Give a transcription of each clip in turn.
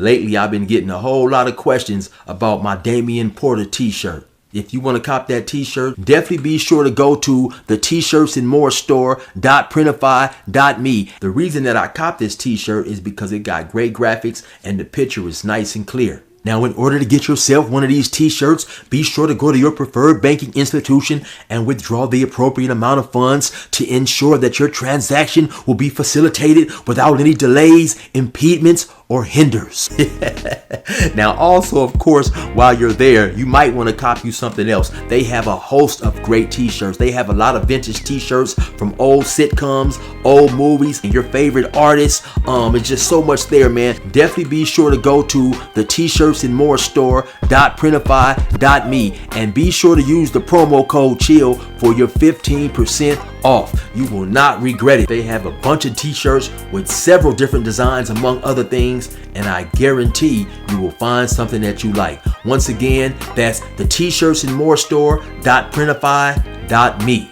Lately, I've been getting a whole lot of questions about my Damian Porter t-shirt. If you want to cop that t-shirt, definitely be sure to go to the tshirtsnmorestore.printify.me. The reason that I copped this t-shirt is because it got great graphics and the picture is nice and clear. Now, in order to get yourself one of these t-shirts, be sure to go to your preferred banking institution and withdraw the appropriate amount of funds to ensure that your transaction will be facilitated without any delays, impediments, or hinders. Now, also, of course, while you're there, you might want to cop you something else. They have a host of great t-shirts. They have a lot of vintage t-shirts from old sitcoms, old movies, and your favorite artists. It's just so much there, man. Definitely be sure to go to the tshirtsnmorestore.printify.me and be sure to use the promo code CHILL for your 15% off. You will not regret it. They have a bunch of t-shirts with several different designs among other things, and I guarantee you will find something that you like. Once again, that's the tshirtsnmorestore.printify.me.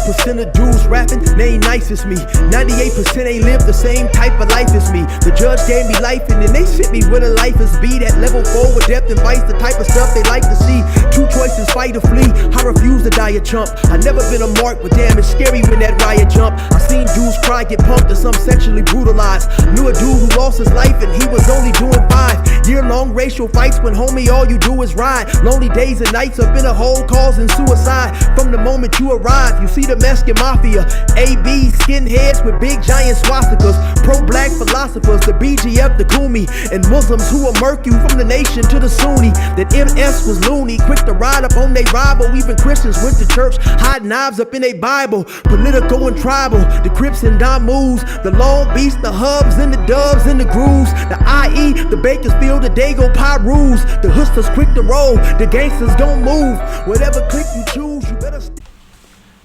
Percent of dudes rapping, they ain't nice as me. 98% ain't live the same type of life as me. The judge gave me life and then they sent me where the life is be. That level 4 with depth and vice, the type of stuff they like to see. Two choices, fight or flee. I refuse to die a chump. I never been a mark, but damn, it's scary when that riot jump. I seen dudes cry, get pumped, and some sexually brutalized. Knew a dude who lost his life and he was only doing 5 year-long racial fights when homie all you do is ride. Lonely days and nights up in a hole causing suicide. From the moment you arrive, you see the Mexican mafia, AB skinheads with big giant swastikas, pro-black philosophers, the BGF, the Kumi, and Muslims who will murk you from the nation to the Sunni. That MS was loony, quick to ride up on they rival. Even Christians went to church, hide knives up in a Bible. Political and tribal, the Crips and Damus, the Long Beast, the Hubs and the Dubs and the Grooves, the IE, the Bakersfield, the Dago Pyrus, the Hustlers quick to roll, the gangsters don't move. Whatever click you choose, you better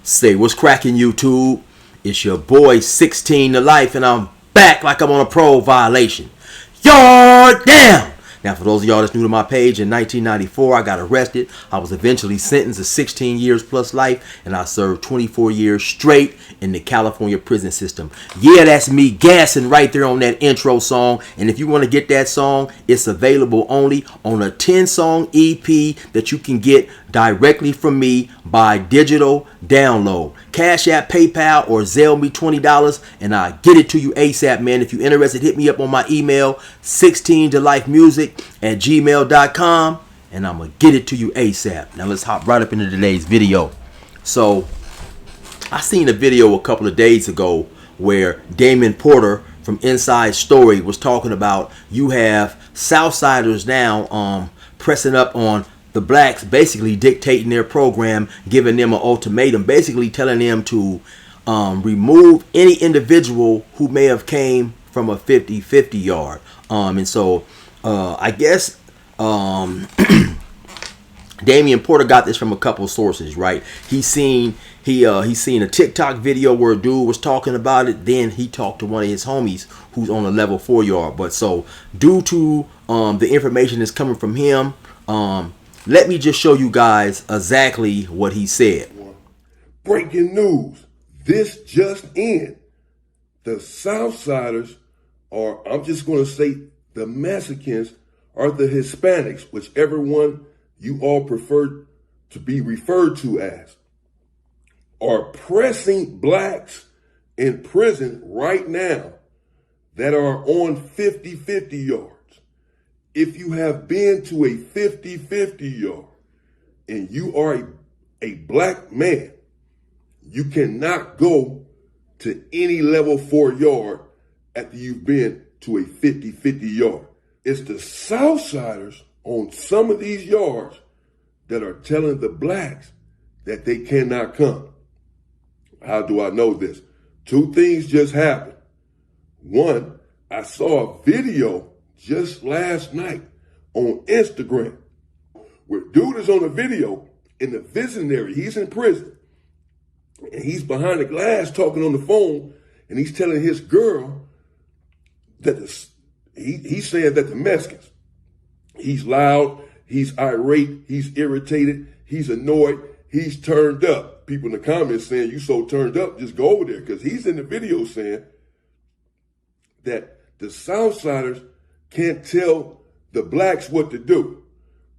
Say what's cracking, YouTube? It's your boy 16 to life, and I'm back like I'm on a parole violation. Yard down! Now, for those of y'all that's new to my page, in 1994, I got arrested. I was eventually sentenced to 16 years plus life, and I served 24 years straight in the California prison system. Yeah, that's me gassing right there on that intro song. And if you want to get that song, it's available only on a 10-song EP that you can get directly from me by digital download. Cashapp, PayPal, or Zelle me $20 and I get it to you ASAP, man. If you're interested, hit me up on my email, 16tolifemusic@gmail.com, and I'm going to get it to you ASAP. Now let's hop right up into today's video. So I seen a video a couple of days ago where Damian Porter from Inside Story was talking about you have Southsiders now pressing up on the blacks, basically dictating their program, giving them an ultimatum, basically telling them to remove any individual who may have came from a 50-50 yard. And so I guess Damian Porter got this from a couple of sources, right? He's seen a TikTok video where a dude was talking about it. Then he talked to one of his homies who's on a level 4 yard. But so due to the information that's coming from him, let me just show you guys exactly what he said. Breaking news. This just in. The Southsiders are, I'm just going to say the Mexicans, are the Hispanics, whichever one you all prefer to be referred to as, are pressing blacks in prison right now that are on 50-50 yards. if you have been to a 50-50 yard and you are a black man, you cannot go to any level 4 yard after you've been to a 50-50 yard. It's the Southsiders on some of these yards that are telling the blacks that they cannot come. How do I know this? 2 things just happened. One, I saw a video just last night on Instagram where dude is on a video in the visiting area. He's in prison and he's behind the glass talking on the phone, and he's telling his girl that he's saying that the Mexicans, he's loud, he's irate, he's irritated, he's annoyed, he's turned up. People in the comments saying, you so turned up, just go over there. Because he's in the video saying that the Southsiders can't tell the blacks what to do.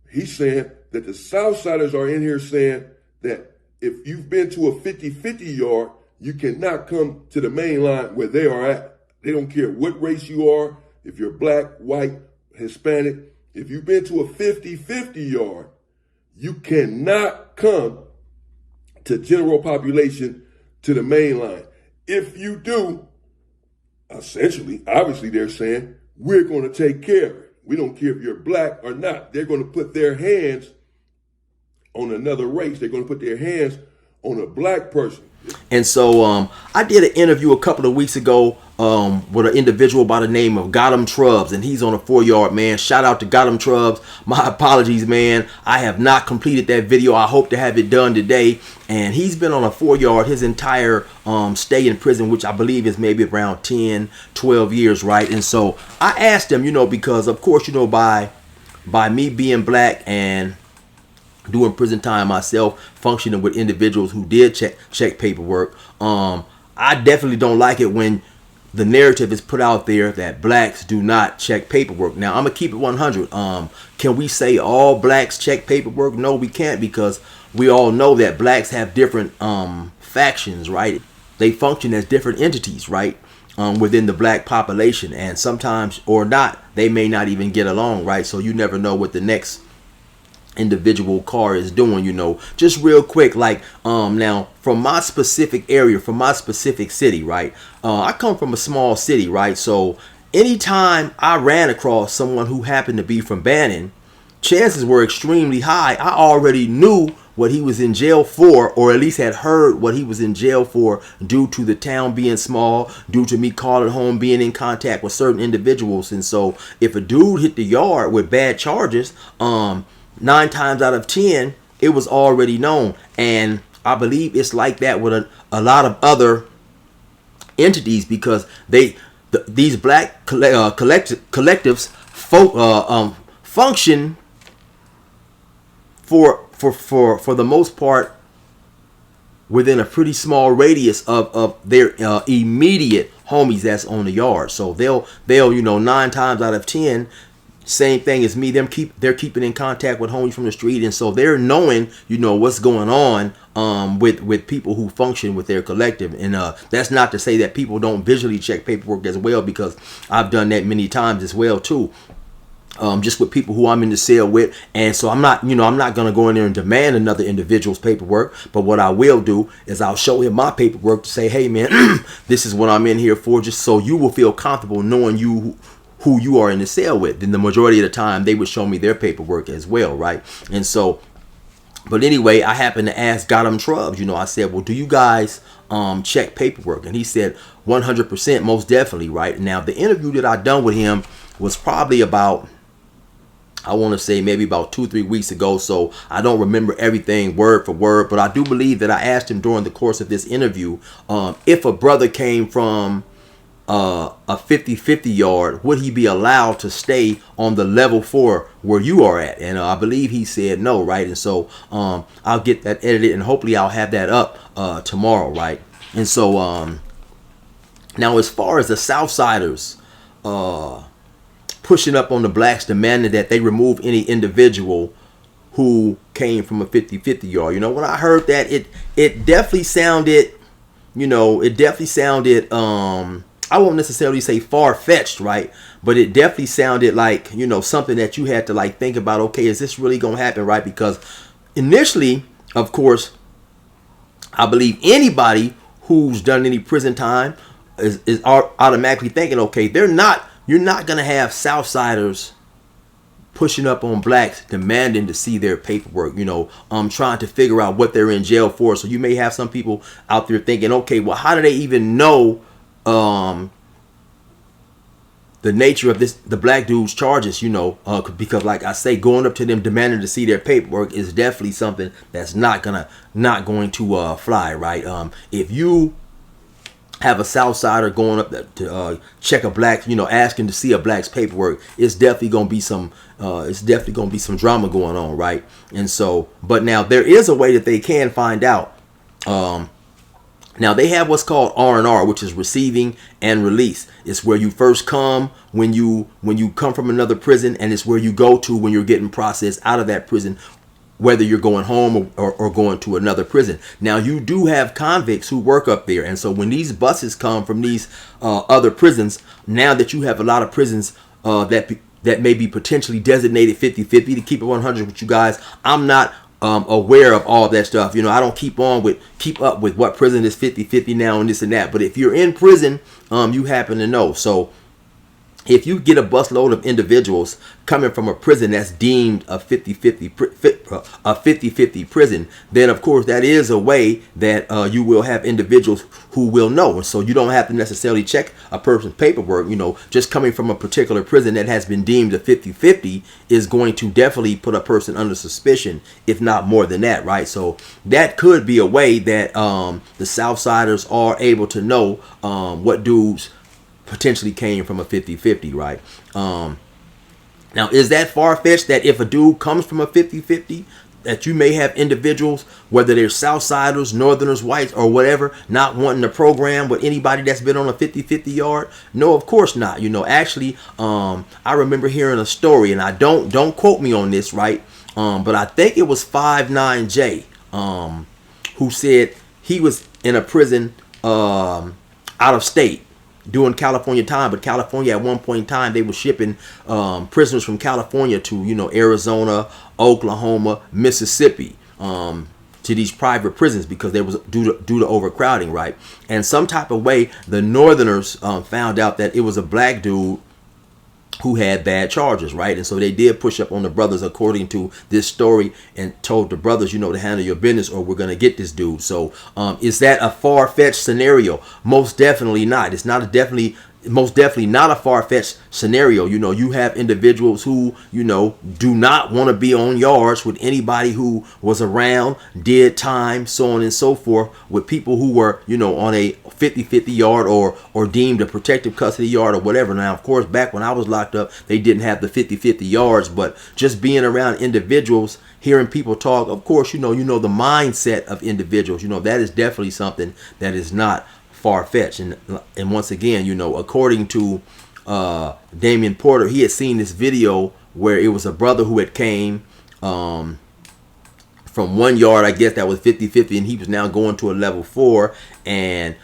He's saying that the Southsiders are in here saying that if you've been to a 50-50 yard, you cannot come to the main line where they are at. They don't care what race you are, if you're black, white, Hispanic. If you've been to a 50-50 yard, you cannot come to general population to the main line. If you do, essentially, obviously they're saying, we're going to take care of it. We don't care if you're black or not. They're going to put their hands on another race. They're going to put their hands on a black person. And so I did an interview a couple of weeks ago with an individual by the name of Gotham Trubs, and he's on a 4 yard, man. Shout out to Gotham Trubs. My apologies, man. I have not completed that video. I hope to have it done today. And he's been on a 4 yard his entire stay in prison, which I believe is maybe around 10, 12 years, right? And so I asked him, because of course, by me being black and doing prison time myself, functioning with individuals who did check paperwork, I definitely don't like it when the narrative is put out there that blacks do not check paperwork. Now, I'm gonna keep it 100. Can we say all blacks check paperwork? No, we can't, because we all know that blacks have different factions, right? They function as different entities, right? Within the black population, and sometimes or not, they may not even get along, right? So you never know what the next individual car is doing. Just real quick, like now from my specific area, from my specific city, right? I come from a small city, right? So anytime I ran across someone who happened to be from Bannon, chances were extremely high I already knew what he was in jail for, or at least had heard what he was in jail for, due to the town being small, due to me calling home, being in contact with certain individuals. And so if a dude hit the yard with bad charges, 9 times out of 10, it was already known. And I believe it's like that with a lot of other entities, because these black collectives function for the most part within a pretty small radius of their immediate homies that's on the yard. So they'll 9 times out of 10, same thing as me, they're keeping in contact with homies from the street, and so they're knowing what's going on with people who function with their collective. And that's not to say that people don't visually check paperwork as well, because I've done that many times as well too, just with people who I'm in the cell with. And so I'm not gonna go in there and demand another individual's paperwork, but what I will do is I'll show him my paperwork to say, hey man, this is what I'm in here for, just so you will feel comfortable knowing who you are in the cell with. Then the majority of the time they would show me their paperwork as well, right? And so, but anyway, I happened to ask Gotham Trubs, I said, well, do you guys check paperwork? And he said 100%, most definitely, right? Now, the interview that I done with him was probably about, I want to say maybe about 2-3 weeks ago, so I don't remember everything word for word, but I do believe that I asked him during the course of this interview, if a brother came from a 50-50 yard, would he be allowed to stay on the level 4 where you are at? And I believe he said no, right? And so I'll get that edited, and hopefully I'll have that up tomorrow, right? And so now, as far as the Southsiders pushing up on the blacks, demanding that they remove any individual who came from a 50-50 yard, when I heard that, it definitely sounded, I won't necessarily say far-fetched, right? But it definitely sounded like, you know, something that you had to like think about, okay, is this really going to happen, right? Because initially, of course, I believe anybody who's done any prison time is automatically thinking, okay, you're not going to have Southsiders pushing up on blacks, demanding to see their paperwork, you know, trying to figure out what they're in jail for. So you may have some people out there thinking, okay, well, how do they even know the nature of the black dude's charges, you know, because like I say, going up to them demanding to see their paperwork is definitely something that's not going to fly, right? If you have a Southsider going up to check a black, you know, asking to see a black's paperwork, it's definitely gonna be some drama going on, right? And so, but now there is a way that they can find out. Now they have what's called R&R, which is receiving and release. It's where you first come when you come from another prison, and it's where you go to when you're getting processed out of that prison, whether you're going home or going to another prison. Now you do have convicts who work up there, and so when these buses come from these other prisons, now that you have a lot of prisons that may be potentially designated 50-50, to keep it 100 with you guys, I'm not aware of all that stuff. You know, I don't keep up with what prison is 50-50 now and this and that. But if you're in prison, you happen to know. So if you get a busload of individuals coming from a prison that's deemed a 50-50 prison, then of course that is a way that you will have individuals who will know. And so you don't have to necessarily check a person's paperwork. You know, just coming from a particular prison that has been deemed a 50-50 is going to definitely put a person under suspicion, if not more than that, right? So that could be a way that the Southsiders are able to know what dudes potentially came from a 50-50, right? Now, is that far-fetched that if a dude comes from a 50-50, that you may have individuals, whether they're Southsiders, Northerners, whites, or whatever, not wanting to program with anybody that's been on a 50-50 yard? No, of course not. You know, actually, I remember hearing a story, and I don't quote me on this, right? But I think it was 59J who said he was in a prison out of state doing California time, but California at one point in time they were shipping prisoners from California to, you know, Arizona, Oklahoma, Mississippi, to these private prisons because they was due to overcrowding, right? And some type of way the Northerners found out that it was a black dude who had bad charges, right? And so they did push up on the brothers according to this story and told the brothers, you know, to handle your business or we're going to get this dude. So is that a far-fetched scenario? Most definitely not. It's not most definitely not a far-fetched scenario. You know, you have individuals who, you know, do not want to be on yards with anybody who was around, did time, so on and so forth, with people who were, you know, on a 50-50 yard or deemed a protective custody yard or whatever. Now, of course, back when I was locked up, they didn't have the 50-50 yards, but just being around individuals, hearing people talk, of course, you know the mindset of individuals, you know, that is definitely something that is not far-fetched. And once again, you know, according to Damian Porter, he had seen this video where it was a brother who had came from one yard, I guess that was 50-50, and he was now going to a level 4, and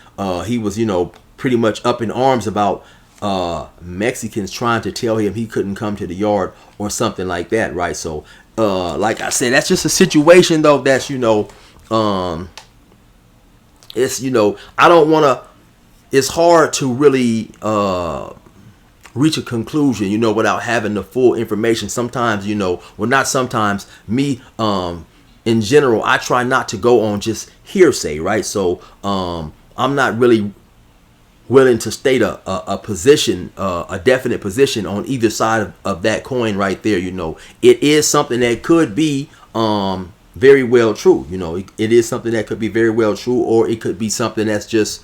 he was, you know, pretty much up in arms about Mexicans trying to tell him he couldn't come to the yard or something like that, right? So like I said, that's just a situation though that's, you know, it's, you know, I don't want to, it's hard to really reach a conclusion, you know, without having the full information. Sometimes, you know, well, not sometimes, me in general, I try not to go on just hearsay, right? So I'm not really willing to state a position, a definite position on either side of that coin right there. You know, it is something that could be very well true. You know, it is something that could be very well true, or it could be something that's just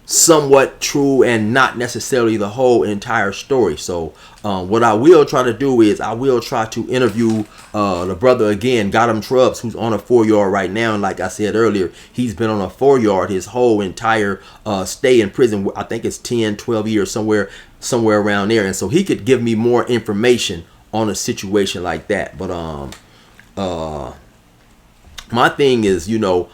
somewhat true and not necessarily the whole entire story. So what I will try to do is I will try to interview the brother again, Got Him Trubs, who's on a 4-yard right now. And like I said earlier, he's been on a 4-yard his whole entire stay in prison. I think it's 10-12 years, somewhere around there. And so he could give me more information on a situation like that. But my thing is, you know,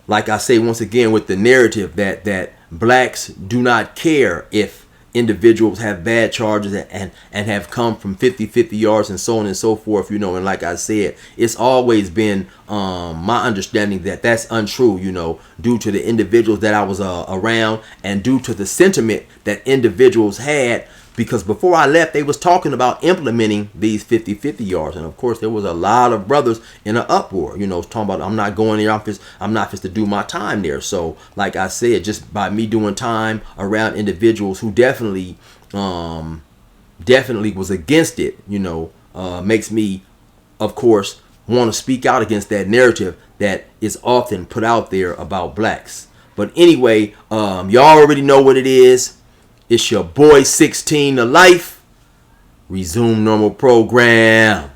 like I say once again, with the narrative that blacks do not care if individuals have bad charges and have come from 50 yards and so on and so forth, you know. And like I said, it's always been my understanding that that's untrue, you know, due to the individuals that I was around and due to the sentiment that individuals had. Because before I left, they was talking about implementing these 50 yards. And of course, there was a lot of brothers in an uproar, you know, talking about, I'm not going there, I'm not just to do my time there. So like I said, just by me doing time around individuals who definitely was against it, you know, makes me, of course, want to speak out against that narrative that is often put out there about blacks. But anyway, y'all already know what it is. It's your boy 16 to life. Resume normal program.